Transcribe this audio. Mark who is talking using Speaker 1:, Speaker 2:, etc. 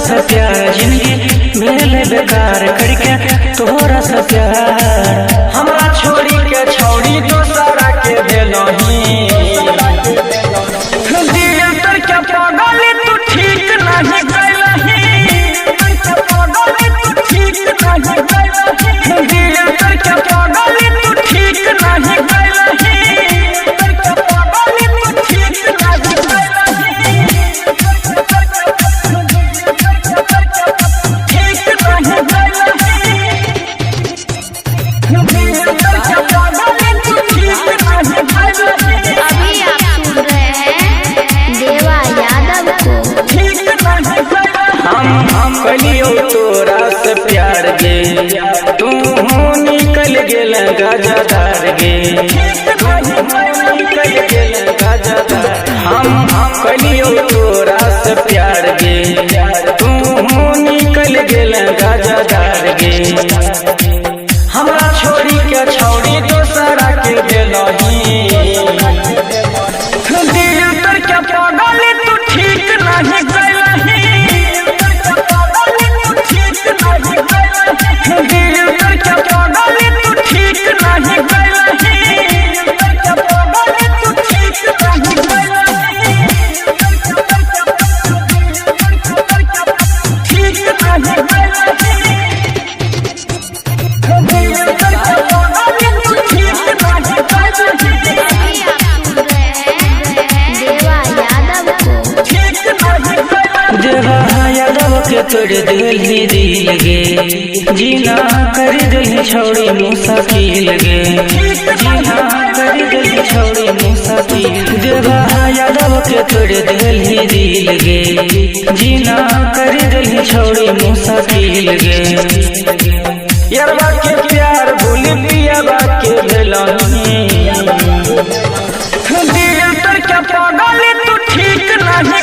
Speaker 1: से प्यार जिंदगी भेल बेकार करके तोहरा से प्यार
Speaker 2: हमरा छोड़ी के छौड़ी दोसरा के देलही दिल तर के पागल तू ठीक नहीं कैलही ठीक नहीं कैलही दिल तर के पागल तू ठीक नहीं कैलही
Speaker 1: कलियो तोरा से प्यार गे तू निकल गेल गाजादार गे निकल गेल गाजादार हम कलियो तोरा से प्यार गे तू निकल गेल गाजादार गे
Speaker 2: हमरा छोड़ी के छौड़ी दोसरा के देलही दिल तर के पागल तू ठीक नहीं कैलही दिल तर के पागल तू ठीक नहीं कैलही तू ठीक नहीं कैलही ठीक नहीं
Speaker 1: यादव के तोड़ दिल दिल गे जीना कर दिल छौड़ी मुसाकिल गे जीना कर दिल छौड़ी मुसाकिल देवा यादव के तोड़ दिल दिल गे जीना कर दिल छौड़ी मुसाकिल गे
Speaker 2: यारबा के प्यार भूल पियाबा के भेलही दिल तर के पागल तू ठीक नहीं